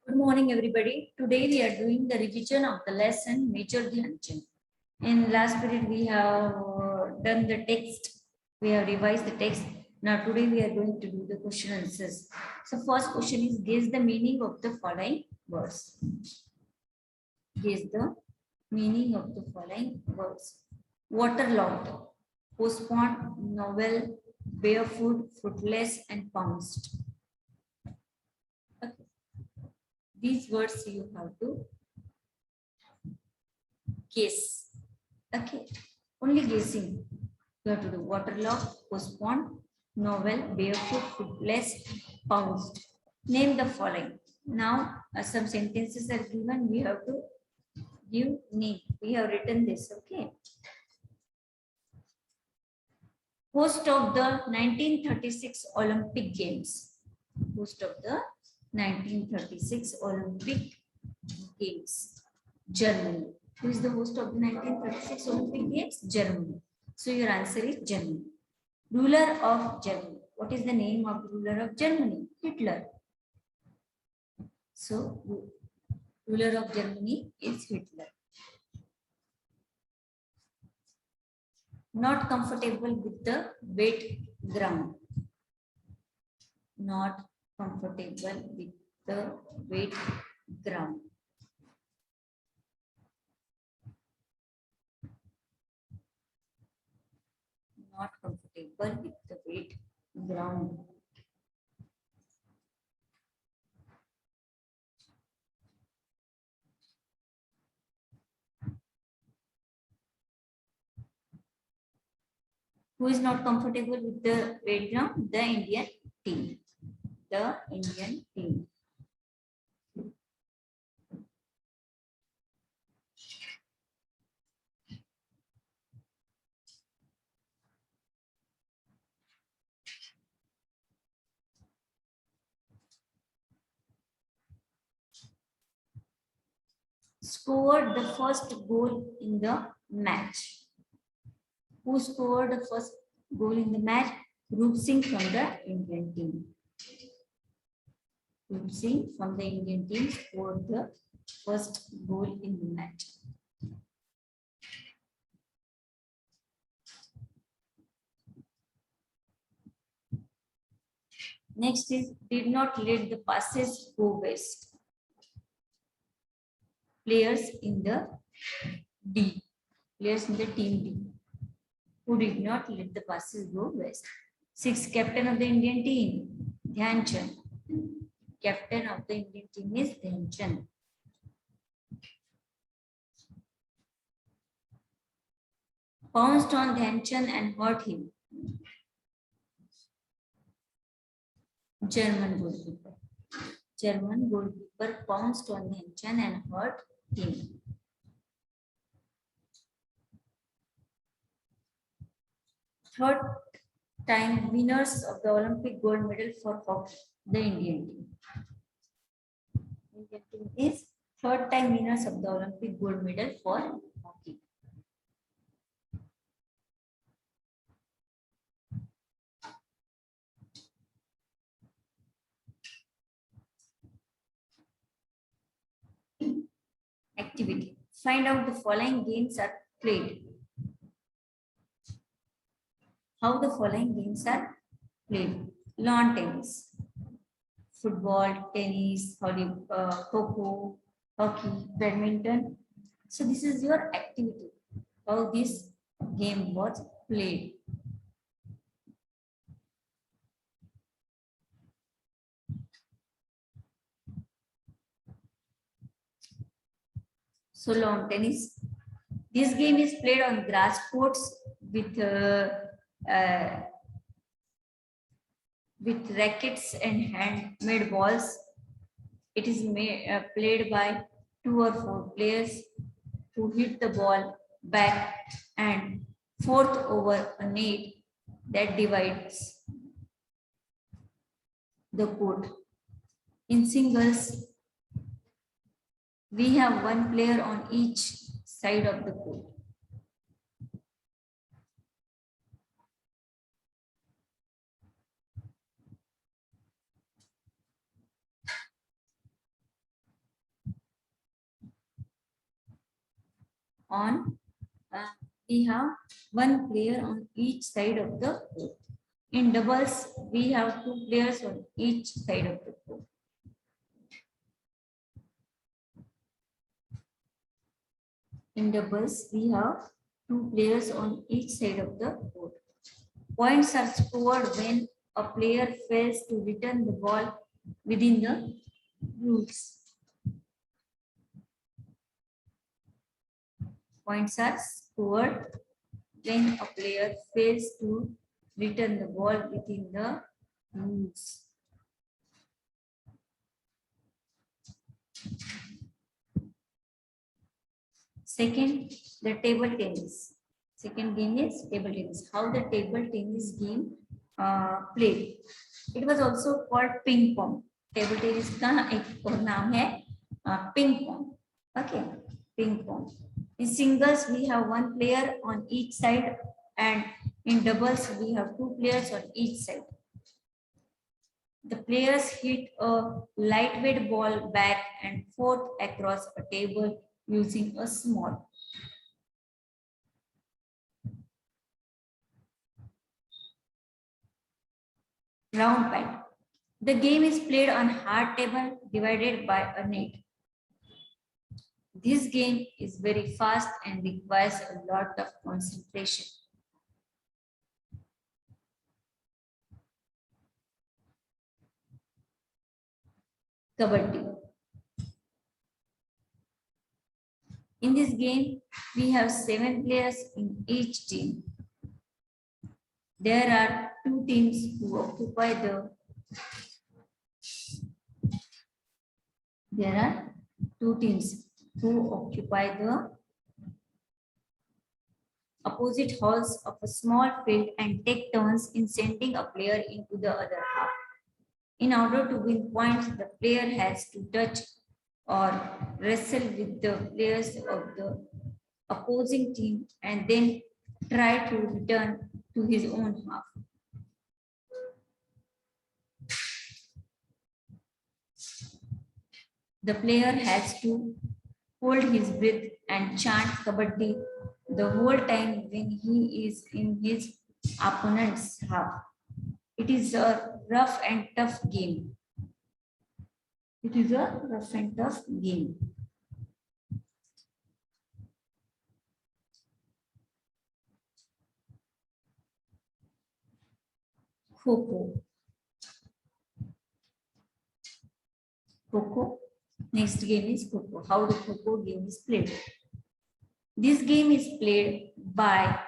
Good morning, everybody. Today we are doing the revision of the lesson Major Dhyanchand. In last period, we have done the text. We have revised the text. Now today we are going to do the question answers. So first question is guess the meaning of the following words. Guess the meaning of the following words. Waterlogged, postponed, novel, barefoot, footless, and pounced. Okay. These words you have to guess. Okay. Only guessing. You have to do waterlogged, postponed, novel, barefoot, footless, pounced. Name the following. Now, some sentences are given. We have to give name. We have written this. Okay. Host of the 1936 Olympic Games. Host of the 1936 Olympic Games. Germany. Who is the host of the 1936 Olympic Games? Germany. So your answer is Germany. Ruler of Germany. What is the name of ruler of Germany? Hitler. So ruler of Germany is Hitler. Not comfortable with the wet ground. Not comfortable with the wet ground. Not comfortable with the wet ground. Who is not comfortable with the wet ground? The Indian team. The Indian team. Scored the first goal in the match. Who scored the first goal in the match? Group Singh from the Indian team. Group Singh from the Indian team scored the first goal in the match. Next is did not let the passes go waste. Players in the D. Players in the team D. Who did not let the passes go west. 6. Captain of the Indian team, Dhyan Chand. Captain of the Indian team is Dhyan Chand. Pounced on Dhyan Chand and hurt him. German goalkeeper. German goalkeeper pounced on Dhyan Chand and hurt him. Third time winners of the Olympic gold medal for hockey, the Indian team. Indian team is third time winners of the Olympic gold medal for hockey. Activity. Find out the following games are played. How the following games are played. Lawn tennis, football, tennis, kho-kho, hockey, badminton. So this is your activity, how this game was played. So lawn tennis. This game is played on grass courts with rackets and handmade balls. It is played by 2 or 4 players who hit the ball back and forth over a net that divides the court. In singles, we have 1 player on each side of the court. on, we have one player on each side of the court. In doubles, we have two players on each side of the court. In doubles, we have two players on each side of the court. Points are scored when a player fails to return the ball within the rules. Points are scored when a player fails to return the ball within the rules. Second, the table tennis. Second game is table tennis. How the table tennis game played. It was also called ping pong. Table tennis का एक और नाम है ping pong. Okay, ping pong. In singles, we have one player on each side, and in doubles, we have two players on each side. The players hit a lightweight ball back and forth across a table using a small. Round pad. The game is played on hard table divided by a net. This game is very fast and requires a lot of concentration. Kabaddi. In this game, we have 7 players in each team. There are two teams who occupy the opposite halves of a small field and take turns in sending a player into the other half. In order to win points, the player has to touch or wrestle with the players of the opposing team and then try to return to his own half. The player has to hold his breath and chant Kabaddi the whole time when he is in his opponent's half. It is a rough and tough game. Kho-Kho. Kho-Kho. Next game is Kho-Kho. How the Kho-Kho game is played. This game is played by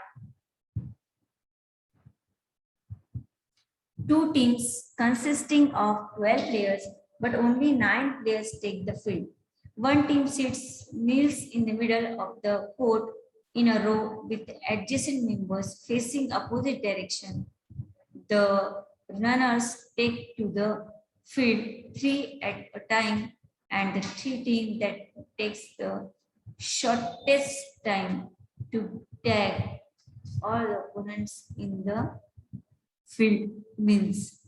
two teams consisting of 12 players, but only 9 players take the field. One team kneels in the middle of the court in a row with adjacent members facing opposite direction. The runners take to the field 3 at a time, and the 3 team that takes the shortest time to tag all the opponents in the field wins.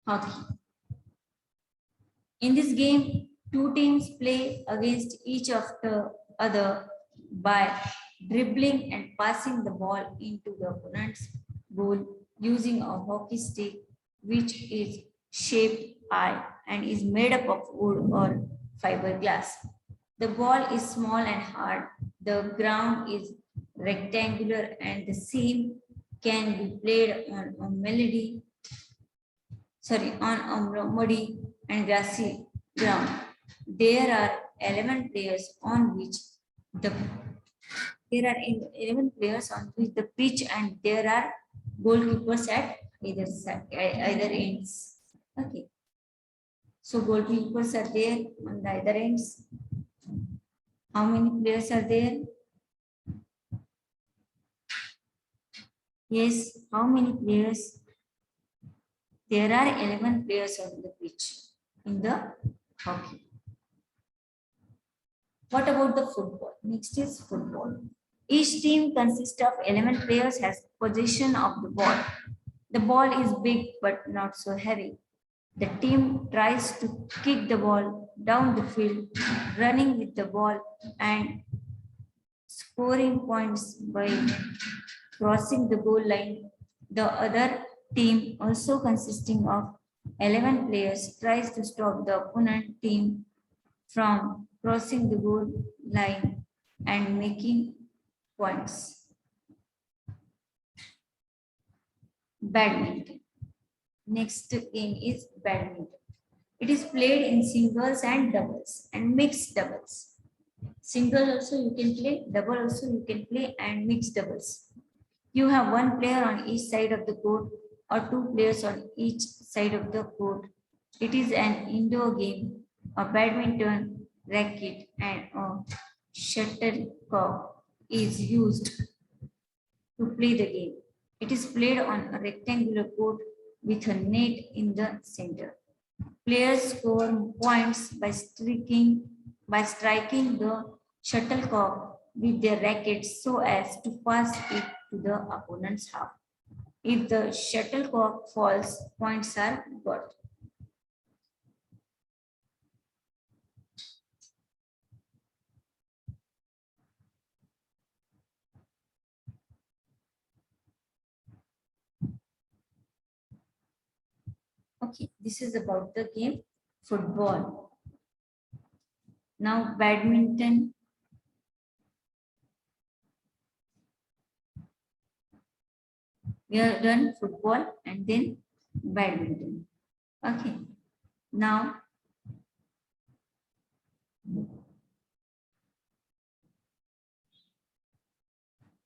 Hockey. In this game, 2 teams play against each of the other by dribbling and passing the ball into the opponent's goal using a hockey stick, which is shaped eye and is made up of wood or fiberglass. The ball is small and hard. The ground is rectangular, and the same can be played on a muddy and grassy ground. There are 11 players on which the pitch, and there are goalkeepers at either ends. Okay. So goalkeepers are there on the either ends. How many players are there? Yes, how many players? There are 11 players on the pitch in the hockey. What about the football? Next is football. Each team consists of 11 players, has possession of the ball. The ball is big but not so heavy. The team tries to kick the ball down the field, running with the ball and scoring points by crossing the goal line. The other team, also consisting of 11 players, tries to stop the opponent team from crossing the goal line and making points. Badminton. Next game is badminton. It is played in singles and doubles and mixed doubles. Single also you can play, double also you can play, and mixed doubles. You have one player on each side of the court or two players on each side of the court. It is an indoor game. A badminton racket and a shuttlecock is used to play the game. It is played on a rectangular court with a net in the center. Players score points by striking the shuttlecock with their rackets so as to pass it to the opponent's half. If the shuttlecock falls, points are got. Okay, this is about the game football. Now badminton. We have done football and then badminton. Okay, now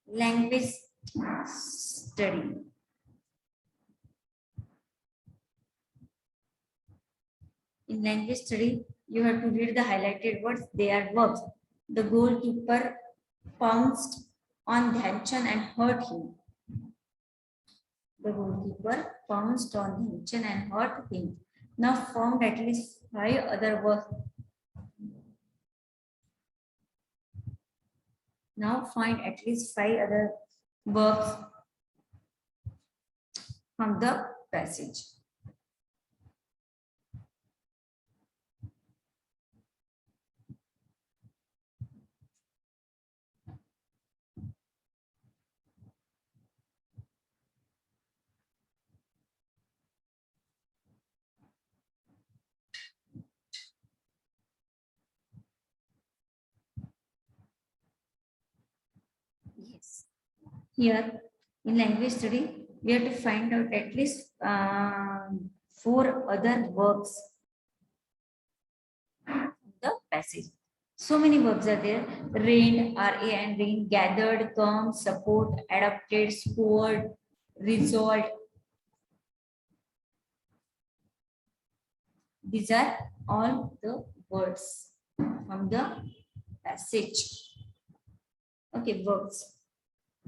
language study. In language study, you have to read the highlighted words. They are verbs. The goalkeeper pounced on Dhyanchan and hurt him. The goalkeeper pounced on Dhyanchan and hurt him. Now found at least 5 other verbs. Now find at least 5 other verbs from the passage. Yes. Here in language study, we have to find out at least 4 other verbs in the passage. So many verbs are there. Rained, R-A-N, rain, gathered, come, support, adapted, scored, resolved. These are all the words from the passage. Okay, verbs.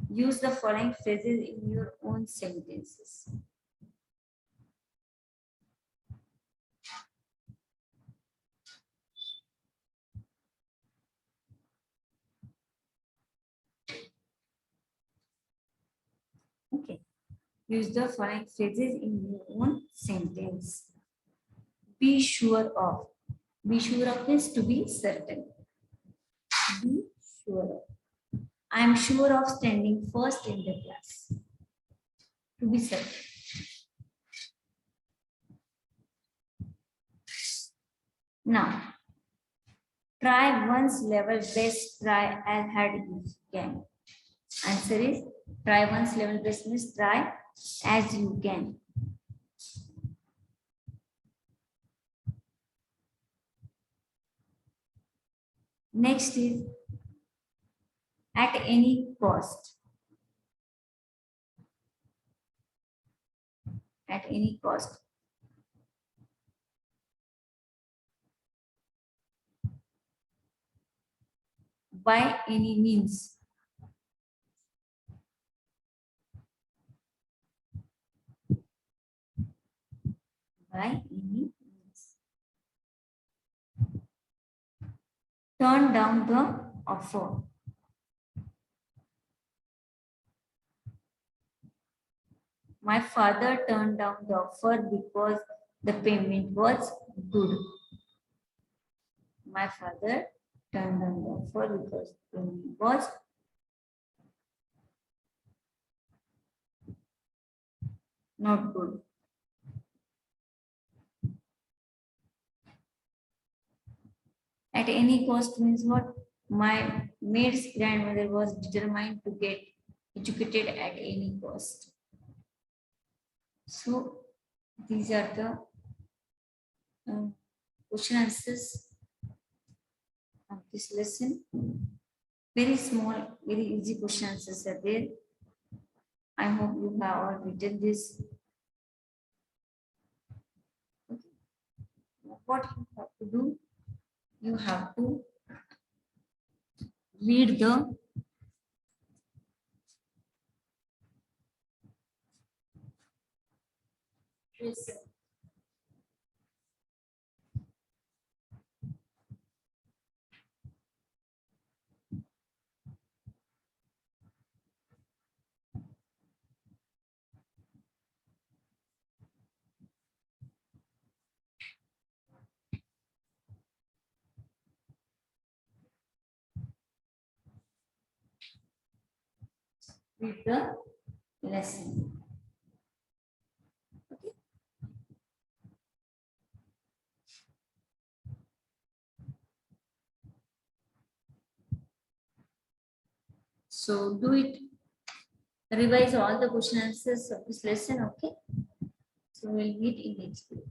Use the following phrases in your own sentences. Okay. Use the following phrases in your own sentence. Be sure of. Be sure of is to be certain. Be sure of. I am sure of standing first in the class. To be certain. Now, try one's level best, try as hard as you can. Answer is try one's level best means try as you can. Next is at any cost. At any cost. By any means. By any means. Turn down the offer. My father turned down the offer because The payment was good. My father turned down the offer because the payment was not good. At any cost means what? My maid's grandmother was determined to get educated at any cost. So these are the question answers of this lesson. Very small, very easy question answers are there. I hope you have all written this. Okay. What you have to do? You have to read the lesson. Read the lesson. Okay. So do it. Revise all the question answers of this lesson. Okay. So we'll meet in next video.